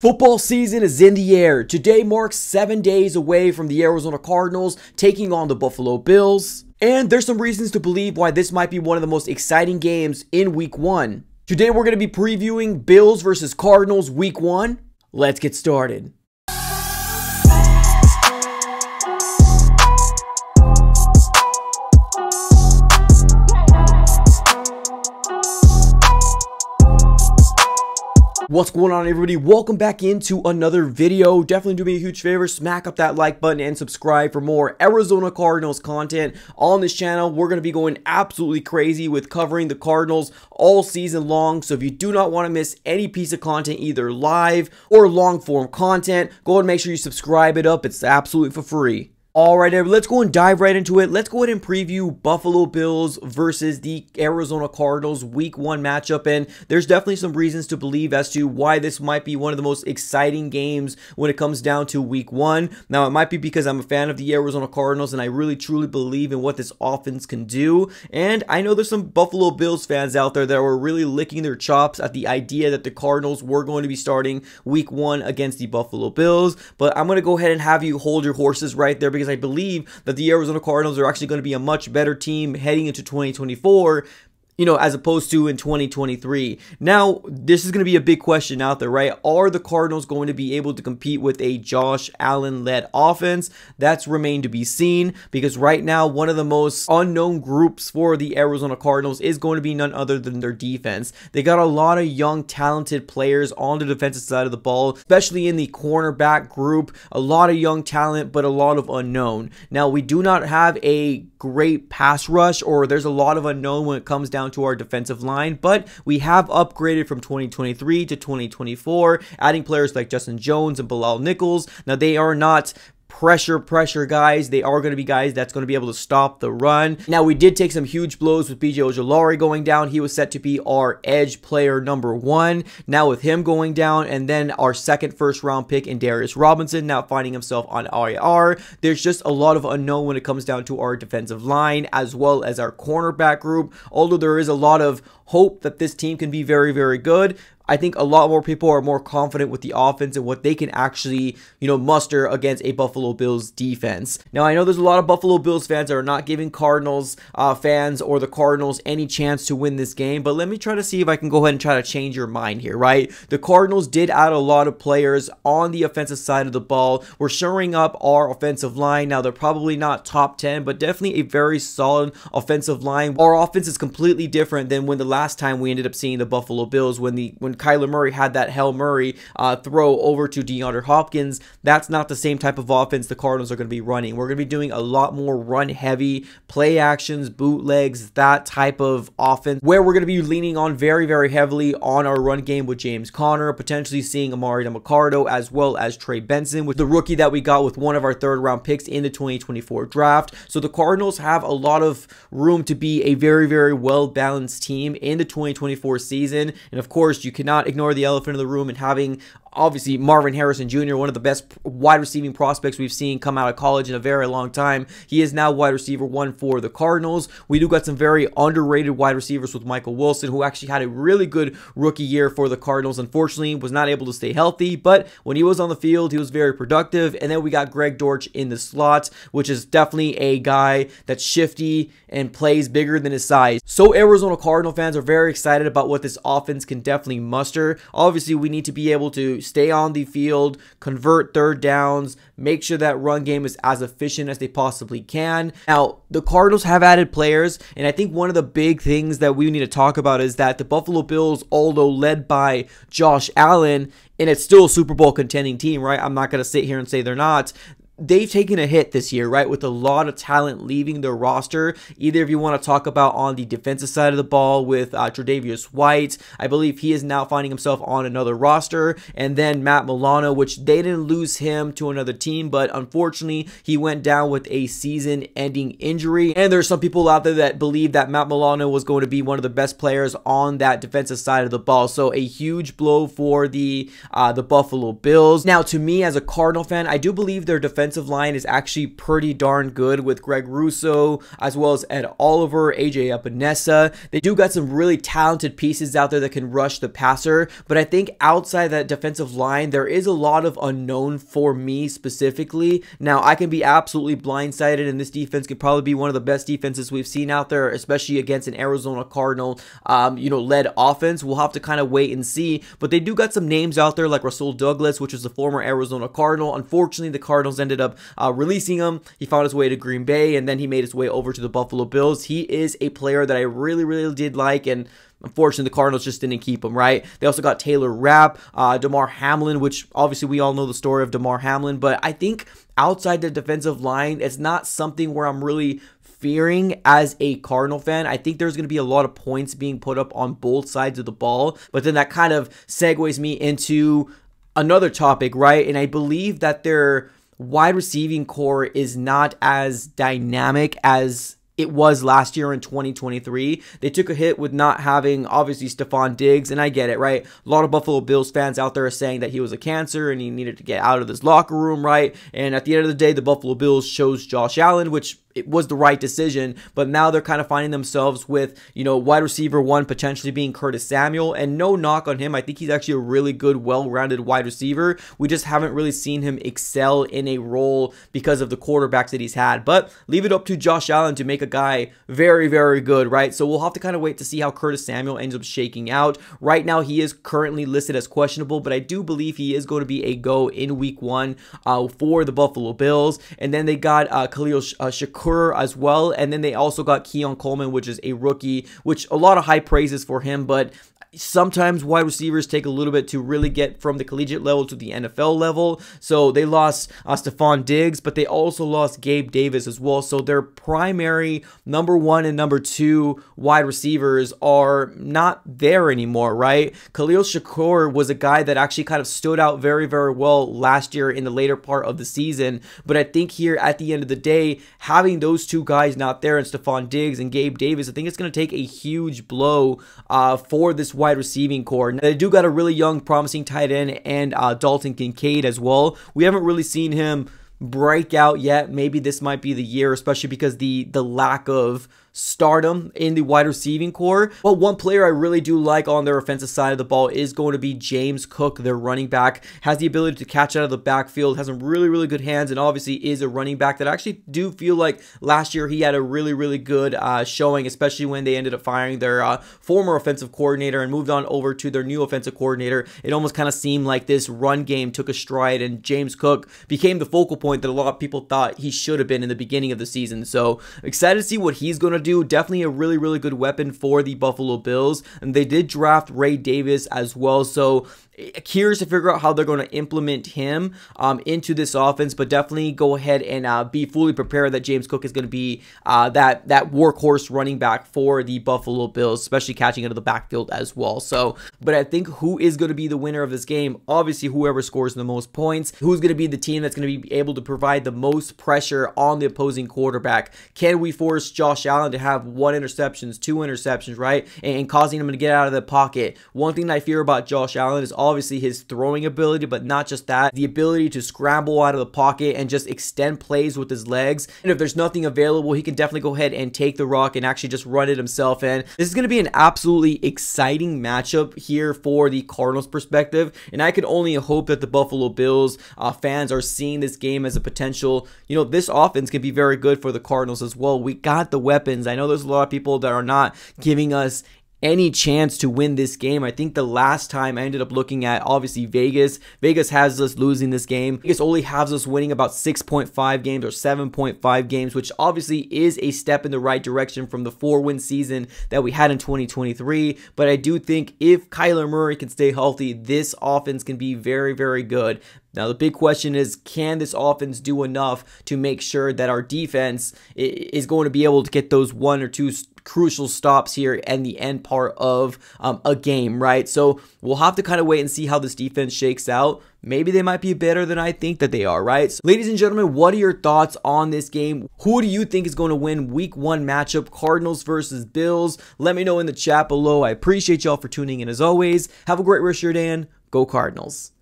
Football season is in the air. Today marks 7 days away from the Arizona Cardinals taking on the Buffalo Bills. And there's some reasons to believe why this might be one of the most exciting games in Week 1. Today we're going to be previewing Bills versus Cardinals Week 1. Let's get started. What's going on, everybody? Welcome back into another video. Definitely do me a huge favor, smack up that like button and subscribe for more Arizona Cardinals content on this channel. We're going to be going absolutely crazy with covering the Cardinals all season long. So if you do not want to miss any piece of content, either live or long form content, go ahead and make sure you subscribe it up. It's absolutely for free. Alright, let's go and dive right into it. Let's go ahead and preview Buffalo Bills versus the Arizona Cardinals Week 1 matchup. And there's definitely some reasons to believe as to why this might be one of the most exciting games when it comes down to Week 1. Now, it might be because I'm a fan of the Arizona Cardinals and I really truly believe in what this offense can do. And I know there's some Buffalo Bills fans out there that were really licking their chops at the idea that the Cardinals were going to be starting Week 1 against the Buffalo Bills. But I'm going to go ahead and have you hold your horses right there, because I believe that the Arizona Cardinals are actually going to be a much better team heading into 2024, as opposed to in 2023. Now, this is going to be a big question out there, right? Are the Cardinals going to be able to compete with a Josh Allen-led offense? That's remained to be seen, because right now, one of the most unknown groups for the Arizona Cardinals is going to be none other than their defense. They got a lot of young, talented players on the defensive side of the ball, especially in the cornerback group. A lot of young talent, but a lot of unknown. Now, we do not have a great pass rush, or there's a lot of unknown when it comes down to our defensive line, but we have upgraded from 2023 to 2024, adding players like Justin Jones and Bilal Nichols. Now, they are not pressure guys. They are going to be guys that's going to be able to stop the run. Now, we did take some huge blows with BJ Ojulari going down. He was set to be our edge player #1. Now, with him going down, and then our second first-round pick in Darius Robinson now finding himself on IR, there's just a lot of unknown when it comes down to our defensive line as well as our cornerback group. Although there is a lot of hope that this team can be very, very good, I think a lot more people are more confident with the offense and what they can actually, muster against a Buffalo Bills defense. Now, I know there's a lot of Buffalo Bills fans that are not giving Cardinals fans or the Cardinals any chance to win this game, but let me try to see if I can go ahead and try to change your mind here, right? The Cardinals did add a lot of players on the offensive side of the ball. We're shoring up our offensive line. Now, they're probably not top 10, but definitely a very solid offensive line. Our offense is completely different than when the last time we ended up seeing the Buffalo Bills, when Kyler Murray had that Hail Murray throw over to DeAndre Hopkins. That's not the same type of offense the Cardinals are going to be running. We're going to be doing a lot more run-heavy, play actions, bootlegs, that type of offense, where we're going to be leaning on very, very heavily on our run game with James Conner, potentially seeing Amari DeMarcado as well as Trey Benson, with the rookie that we got with one of our third-round picks in the 2024 draft. So the Cardinals have a lot of room to be a very, very well-balanced team in the 2024 season. And of course, you cannot ignore the elephant in the room and having, obviously, Marvin Harrison Jr., one of the best wide receiving prospects we've seen come out of college in a very long time. He is now wide receiver 1 for the Cardinals. We do got some very underrated wide receivers with Michael Wilson, who actually had a really good rookie year for the Cardinals. Unfortunately, was not able to stay healthy, but when he was on the field, he was very productive. And then we got Greg Dortch in the slot, which is definitely a guy that's shifty and plays bigger than his size. So Arizona Cardinal fans are very excited about what this offense can definitely muster. Obviously, we need to be able to stay on the field, convert third downs, make sure that run game is as efficient as they possibly can. Now, the Cardinals have added players, and I think one of the big things that we need to talk about is that the Buffalo Bills, although led by Josh Allen, and it's still a Super Bowl contending team, right? I'm not going to sit here and say they're not. They've taken a hit this year, right, with a lot of talent leaving their roster. Either if you want to talk about on the defensive side of the ball with Tre'Davious White, I believe he is now finding himself on another roster, and then Matt Milano, which they didn't lose him to another team, but unfortunately, he went down with a season-ending injury, and there's some people out there that believe that Matt Milano was going to be one of the best players on that defensive side of the ball, so a huge blow for the Buffalo Bills. Now, to me, as a Cardinal fan, I do believe their defense defensive line is actually pretty darn good with Greg Russo, as well as Ed Oliver, AJ Epinesa. They do got some really talented pieces out there that can rush the passer, but I think outside that defensive line, there is a lot of unknown for me specifically. Now, I can be absolutely blindsided, and this defense could probably be one of the best defenses we've seen out there, especially against an Arizona Cardinal, led offense. We'll have to kind of wait and see, but they do got some names out there like Rasul Douglas, which was a former Arizona Cardinal. Unfortunately, the Cardinals ended up releasing him. He found his way to Green Bay, and then he made his way over to the Buffalo Bills. He is a player that I really did like, and unfortunately, the Cardinals just didn't keep him, right? They also got Taylor Rapp, Damar Hamlin, which obviously we all know the story of Damar Hamlin, but I think outside the defensive line, it's not something where I'm really fearing as a Cardinal fan. I think there's going to be a lot of points being put up on both sides of the ball, but then that kind of segues me into another topic, right? And I believe that their wide receiving core is not as dynamic as it was last year in 2023. They took a hit with not having, obviously, Stephon Diggs, and I get it, right? A lot of Buffalo Bills fans out there are saying that he was a cancer and he needed to get out of this locker room, right? And at the end of the day, the Buffalo Bills chose Josh Allen, which it was the right decision, but now they're kind of finding themselves with, wide receiver one potentially being Curtis Samuel, and no knock on him. I think he's actually a really good, well-rounded wide receiver. We just haven't really seen him excel in a role because of the quarterbacks that he's had, but leave it up to Josh Allen to make a guy very good, right? So we'll have to kind of wait to see how Curtis Samuel ends up shaking out. Right now, he is currently listed as questionable, but I do believe he is going to be a go in week 1 for the Buffalo Bills. And then they got Khalil Shakur as well, and then they also got Keon Coleman, which is a rookie, which a lot of high praises for him, but sometimes wide receivers take a little bit to really get from the collegiate level to the NFL level. So they lost Stephon Diggs, but they also lost Gabe Davis as well. So their primary number 1 and number 2 wide receivers are not there anymore, right? Khalil Shakur was a guy that actually kind of stood out very well last year in the later part of the season. But I think here at the end of the day, having those two guys not there, and Stephon Diggs and Gabe Davis, I think it's going to take a huge blow for this wide receiving core. Now, they do got a really young, promising tight end and Dalton Kincaid as well. We haven't really seen him break out yet. Maybe this might be the year, especially because the lack of stardom in the wide receiving core. But one player I really do like on their offensive side of the ball is going to be James Cook, their running back. Has the ability to catch out of the backfield, has some really good hands, and obviously is a running back that I actually do feel like last year he had a really good showing, especially when they ended up firing their former offensive coordinator and moved on over to their new offensive coordinator. It almost kind of seemed like this run game took a stride, and James Cook became the focal point that a lot of people thought he should have been in the beginning of the season. So excited to see what he's going to do. Definitely a really good weapon for the Buffalo Bills, and they did draft Ray Davis as well, so curious to figure out how they're going to implement him into this offense, but definitely go ahead and be fully prepared that James Cook is going to be that workhorse running back for the Buffalo Bills, especially catching out of the backfield as well. So, but I think who is going to be the winner of this game? Obviously, whoever scores the most points. Who's going to be the team that's going to be able to provide the most pressure on the opposing quarterback? Can we force Josh Allen to have 1 interception, 2 interceptions, right? And causing him to get out of the pocket. One thing that I fear about Josh Allen is obviously his throwing ability, but not just that, the ability to scramble out of the pocket and just extend plays with his legs. And if there's nothing available, he can definitely go ahead and take the rock and actually just run it himself. And this is going to be an absolutely exciting matchup here for the Cardinals perspective. And I can only hope that the Buffalo Bills fans are seeing this game as a potential, this offense can be very good for the Cardinals as well. We got the weapons. I know there's a lot of people that are not giving us any chance to win this game. I think the last time I ended up looking at, obviously, Vegas has us losing this game. Vegas only has us winning about 6.5 games or 7.5 games, which obviously is a step in the right direction from the 4-win season that we had in 2023. But I do think if Kyler Murray can stay healthy, this offense can be very good. Now, the big question is, can this offense do enough to make sure that our defense is going to be able to get those 1 or 2 crucial stops here and the end part of a game, right? So we'll have to kind of wait and see how this defense shakes out. Maybe they might be better than I think that they are, right? So, ladies and gentlemen, what are your thoughts on this game? Who do you think is going to win week 1 matchup, Cardinals versus Bills? Let me know in the chat below. I appreciate y'all for tuning in as always. Have a great rest of your day and go Cardinals.